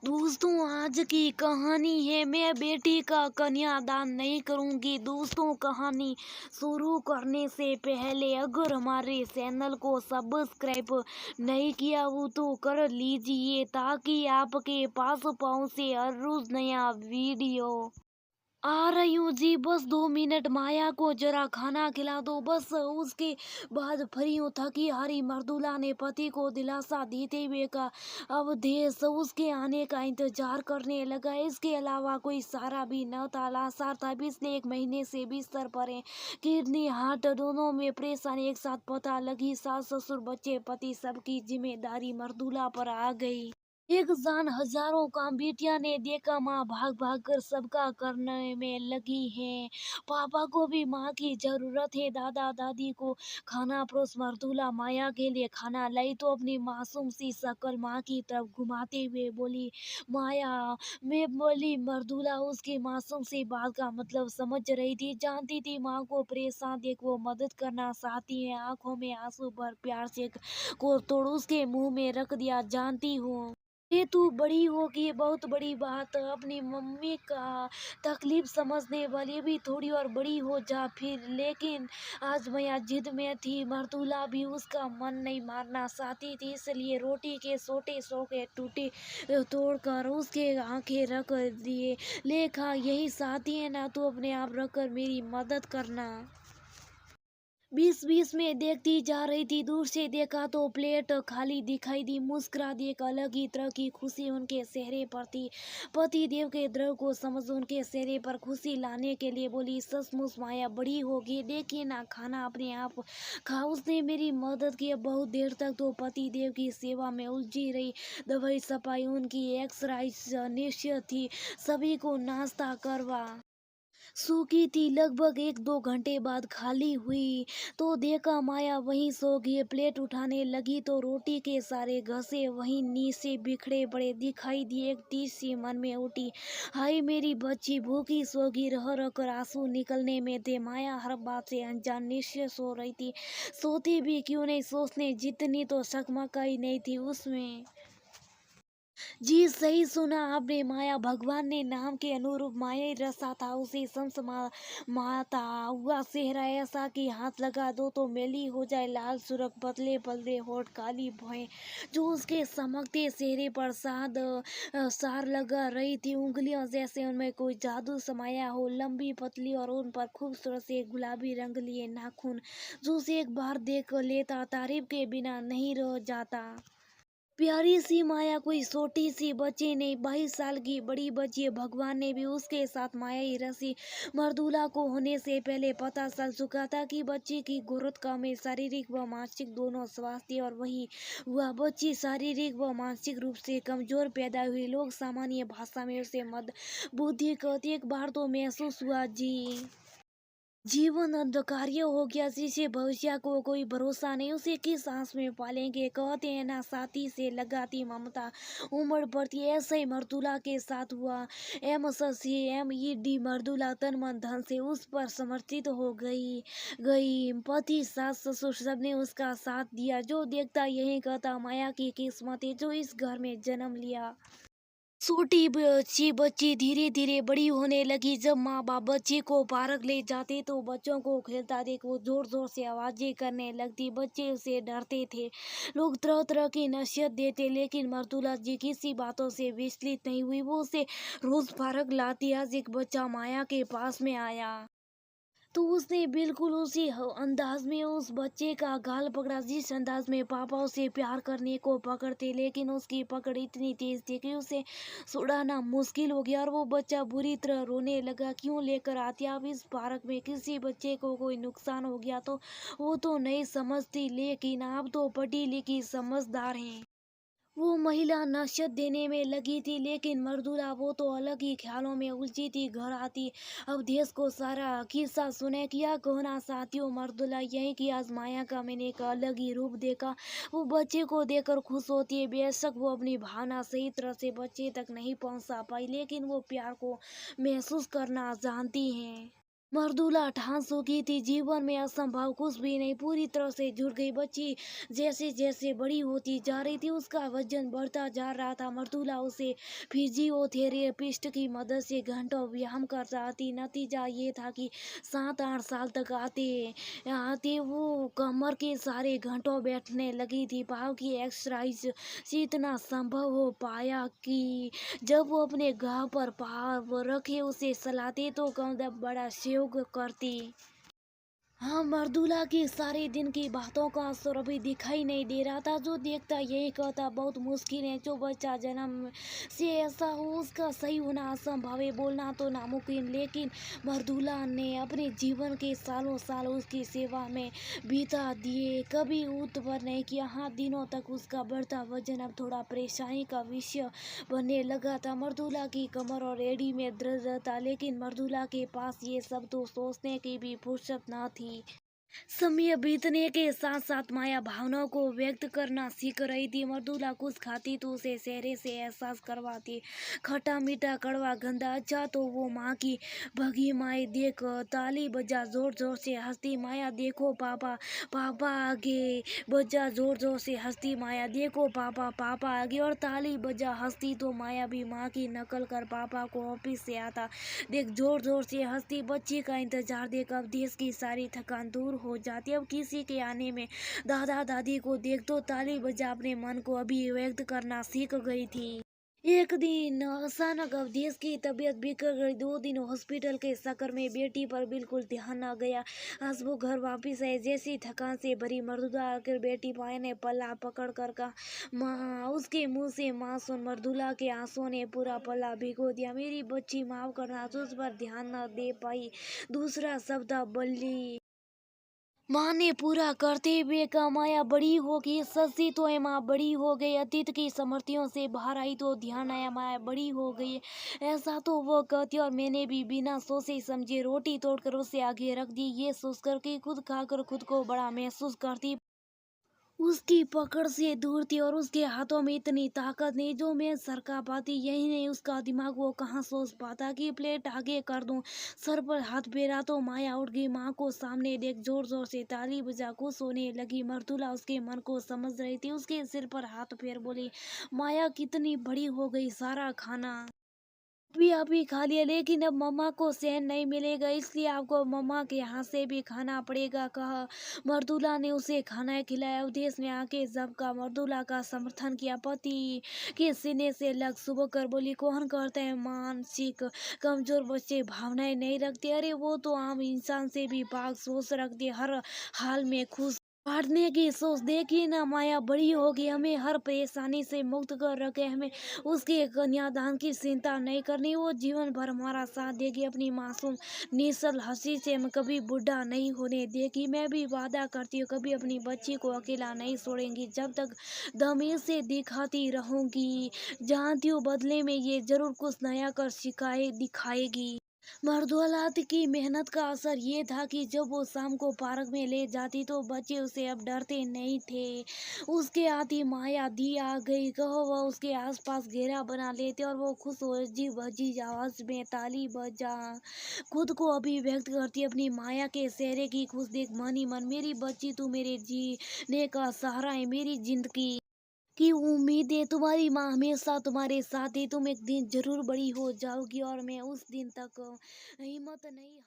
दोस्तों, आज की कहानी है मैं बेटी का कन्यादान नहीं करूंगी। दोस्तों, कहानी शुरू करने से पहले अगर हमारे चैनल को सब्सक्राइब नहीं किया हो तो कर लीजिए ताकि आपके पास पहुंचे हर रोज नया वीडियो। आ रही हूँ जी, बस 2 मिनट। माया को जरा खाना खिला दो, बस उसके बाद फ्री हूँ। थकी हारी मर्दुला ने पति को दिलासा देते हुए कहा। अब देश उसके आने का इंतजार करने लगा। इसके अलावा कोई सहारा भी न था। लाचार था। पिछले 1 महीने से बिस्तर पर है। किडनी हार्ट दोनों में परेशानी एक साथ पता लगी। सास ससुर बच्चे पति सबकी जिम्मेदारी मर्दुला पर आ गई। एक जान हजारों काम बेटियां ने देखा। माँ भाग भाग कर सबका करने में लगी है। पापा को भी माँ की जरूरत है। दादा दादी को खाना परोस मर्दुला माया के लिए खाना लाई तो अपनी मासूम सी शक्ल माँ की तरफ घुमाते हुए बोली, माया। मैं बोली। मर्दुला उसकी मासूम सी बात का मतलब समझ रही थी। जानती थी माँ को परेशान देख वो मदद करना चाहती है। आंखों में आंसू भर प्यार से को तोड़ उसके मुंह में रख दिया। जानती हूँ ये तू बड़ी होगी, बहुत बड़ी बात। अपनी मम्मी का तकलीफ समझने वाली भी थोड़ी और बड़ी हो जा फिर। लेकिन आज मैं जिद में थी। मर्दुला भी उसका मन नहीं मारना चाहती थी, इसलिए रोटी के छोटे छोटे टूटे तोड़कर उसके आंखें रख दिए। ले खा, यही चाहती है ना तू, अपने आप रखकर मेरी मदद करना। बीच बीच में देखती जा रही थी। दूर से देखा तो प्लेट खाली दिखाई दी। मुस्कुरा दी। एक अलग ही तरह की खुशी उनके चेहरे पर थी। पति देव के द्रव को समझ उनके चेहरे पर खुशी लाने के लिए बोली, सचमुच माया बड़ी होगी। देखिए ना, खाना अपने आप खा। उसने मेरी मदद की। बहुत देर तक तो पति देव की सेवा में उलझी रही। दवाई सफाई उनकी एक्सरसाइज निश्चित थी। सभी को नाश्ता करवा सूखी थी। लगभग 1-2 घंटे बाद खाली हुई तो देखा माया वहीं सो गई। प्लेट उठाने लगी तो रोटी के सारे घसे वहीं नीचे बिखरे पड़े दिखाई दिए। एक टीस सी मन में उठी, हाय मेरी बच्ची भूखी सोगी। रह रह कर आंसू निकलने में थे। माया हर बात से अनजान निश्चय सो रही थी। सोती भी क्यों नहीं, सोचने जितनी तो सकमकई नहीं थी उसमें। जी, सही सुना आपने। माया भगवान ने नाम के अनुरूप माया ही रचा था। उसे माता हुआ चेहरा ऐसा कि हाथ लगा दो तो मैली हो जाए। लाल सुर्ख पतले पतले होठ काली भौहें जो उसके चमकते चेहरे पर सार लगा रही थी। उंगलियों जैसे उनमें कोई जादू समाया हो। लंबी पतली और उन पर खूबसूरत से गुलाबी रंग लिए नाखून जो उसे एक बार देख लेता तारीफ के बिना नहीं रह जाता। प्यारी सी माया कोई छोटी सी बच्ची नहीं, 22 साल की बड़ी बच्ची है। भगवान ने भी उसके साथ माया ही रची। मर्दुला को होने से पहले पता चल चुका था कि बच्ची की ग्रोथ कम है, शारीरिक व मानसिक दोनों स्वास्थ्य। और वही हुआ, बच्ची शारीरिक व मानसिक रूप से कमजोर पैदा हुई। लोग सामान्य भाषा में उसे मद बुद्धि कहते। एक बार तो महसूस हुआ जीवन अंधकार्य हो गया, जिसे भविष्य को कोई भरोसा नहीं। उसे किस सांस में पालेंगे। कहते हैं ना, साथी से लगाती ममता उमड़ पड़ती है। ऐसे ही मर्दुला के साथ हुआ। MED मर्दुला तन मन धन से उस पर समर्पित हो गई। पति सास ससुर सबने उसका साथ दिया। जो देखता यही कहता, माया की किस्मत है जो इस घर में जन्म लिया। छोटी बच्ची धीरे धीरे बड़ी होने लगी। जब माँ बाप बच्ची को पार्क ले जाते तो बच्चों को खेलता देख वो जोर जोर से आवाजें करने लगती। बच्चे उसे डरते थे। लोग तरह तरह की नसीहत देते, लेकिन मर्दुला जी किसी बातों से विचलित नहीं हुई। वो उसे रोज पार्क लाती। आज एक बच्चा माया के पास में आया तो उसने बिल्कुल उसी अंदाज में उस बच्चे का गाल पकड़ा जिस अंदाज में पापा उसे प्यार करने को पकड़ते। लेकिन उसकी पकड़ इतनी तेज थी कि उसे छुड़ाना मुश्किल हो गया और वो बच्चा बुरी तरह रोने लगा। क्यों लेकर आती आप इस पार्क में? किसी बच्चे को कोई नुकसान हो गया तो वो तो नहीं समझती, लेकिन आप तो पढ़ी लिखी समझदार हैं। वो महिला नसीहत देने में लगी थी, लेकिन मर्दुला वो तो अलग ही ख्यालों में उलझी थी। घर आती अब देश को सारा किस्सा सुने। क्या कहना चाहती हो मर्दुला? यही कि आज माया का मैंने एक अलग ही रूप देखा। वो बच्चे को देखकर खुश होती है। बेशक वो अपनी भावना सही तरह से बच्चे तक नहीं पहुंचा पाई, लेकिन वो प्यार को महसूस करना जानती हैं। मर्दुला ठान चुकी थी जीवन में असंभव कुछ भी नहीं, पूरी तरह से जुड़ गई। बच्ची जैसे जैसे बड़ी होती जा रही थी उसका वजन बढ़ता जा रहा था। मर्दुला उसे फिजियोथेरेपिस्ट की मदद से घंटों व्यायाम करता थी। नतीजा ये था कि 7-8 साल तक आते आते वो कमर के सारे घंटों बैठने लगी थी। पाँव की एक्सरसाइज से इतना संभव हो पाया कि जब वो अपने घाव पर पाँव रखे उसे सलाते तो कदम बड़ा सहयोग करती। हाँ, मर्दुला की सारे दिन की बातों का असर अभी दिखाई नहीं दे रहा था। जो देखता यही कहता बहुत मुश्किल है। जो बच्चा जन्म से ऐसा हो उसका सही होना असंभव है, बोलना तो नामुमकिन। लेकिन मर्दुला ने अपने जीवन के सालों साल उसकी सेवा में बिता दिए, कभी उत्तर नहीं किया। हाँ, दिनों तक उसका बढ़ता वजन अब थोड़ा परेशानी का विषय बनने लगा था। मर्दुला की कमर और एड़ी में दर्द था, लेकिन मर्दुला के पास ये सब तो सोचने की भी फुर्सत न थी। समय बीतने के साथ साथ माया भावनाओं को व्यक्त करना सीख रही थी। मर्दुला कुछ खाती तो उसे चेहरे से एहसास करवाती, खट्टा मीठा कड़वा गंदा। अच्छा तो वो माँ की भगी माए देख ताली बजा जोर जोर से हंसती। माया देखो पापा, पापा आगे बजा जोर जोर से हंसती। माया देखो पापा, पापा आगे और ताली बजा हंसती। तो माया भी माँ की नकल कर पापा को ऑफिस से आता देख जोर जोर से हंसती। बच्ची का इंतजार देख अब देश की सारी थकान दूर हो जाती। अब किसी के आने में दादा दादी को देख तो ताली बजा अपने मन को अभिव्यक्त करना सीख गई थी। एक दिन अचानक अवधेश की तबीयत बिगड़ गई। 2 दिन हॉस्पिटल के चक्कर में बेटी पर बिल्कुल ध्यान न गया। आज वो घर वापिस आए जैसी थकान से भरी। मर्दुला आकर बेटी माया ने पल्ला पकड़ कर कहा, माँ। उसके मुंह से माँ सुन मर्दुला के आंसुओं ने पूरा पल्ला भिगो दिया। मेरी बच्ची, माफ करना, तुझ पर ध्यान न दे पाई। दूसरा शब्द बोली। माँ ने पूरा करते हुए कहा, माया बड़ी हो गई। सच्ची तो है, माँ बड़ी हो गई। अतीत की स्मृतियों से बाहर आई तो ध्यान आया, माया बड़ी हो गई। ऐसा तो वो कहती और मैंने भी बिना सोचे समझे रोटी तोड़कर उसे आगे रख दी, ये सोचकर कि खुद खाकर खुद को बड़ा महसूस करती। उसकी पकड़ से दूर थी और उसके हाथों में इतनी ताकत नहीं जो मैं सरका पाती। यही नहीं, उसका दिमाग वो कहाँ सोच पाता कि प्लेट आगे कर दूं। सर पर हाथ फेरा तो माया उठ गई। माँ को सामने देख जोर जोर से ताली बजा खुश होने लगी। मर्दुला उसके मन को समझ रही थी, उसके सिर पर हाथ फेर बोली, माया कितनी बड़ी हो गई। सारा खाना भी आप ही खा लिया, लेकिन अब मम्मा को चैन नहीं मिलेगा, इसलिए आपको मम्मा के हाथ से भी खाना पड़ेगा, कहा। मर्दुला ने उसे खाना खिलाया। अवधेश ने आके सबका मर्दुला का समर्थन किया। पति के सीने से लग सुबह कर बोली, कौन करते हैं मानसिक कमजोर बच्चे भावनाएं नहीं रखते। अरे वो तो आम इंसान से भी पाक सोच रखते, हर हाल में खुश बांटने की सोच। देखिए ना, माया बड़ी होगी, हमें हर परेशानी से मुक्त कर रखे। हमें उसके कन्यादान की चिंता नहीं करनी, वो जीवन भर हमारा साथ देगी। अपनी मासूम निश्चल हंसी से हम कभी बुढ़ा नहीं होने देगी। मैं भी वादा करती हूँ कभी अपनी बच्ची को अकेला नहीं छोड़ेंगी, जब तक दम से दिखाती रहूंगी। जानती हूँ बदले में ये जरूर कुछ नया कर सिखाए दिखाएगी। मर्दौलात की मेहनत का असर ये था कि जब वो शाम को पार्क में ले जाती तो बच्चे उसे अब डरते नहीं थे। उसके आती माया दी आ गई कहो, वह उसके आसपास घेरा बना लेते और वो खुश हो जी भजी आवाज में ताली बजा खुद को अभिव्यक्त करती। अपनी माया के चेहरे की खुश देख मन ही मन, मेरी बच्ची तू मेरे जीने का सहारा है, मेरी जिंदगी की उम्मीद है। तुम्हारी माँ हमेशा तुम्हारे साथ है। तुम एक दिन जरूर बड़ी हो जाओगी और मैं उस दिन तक हिम्मत नहीं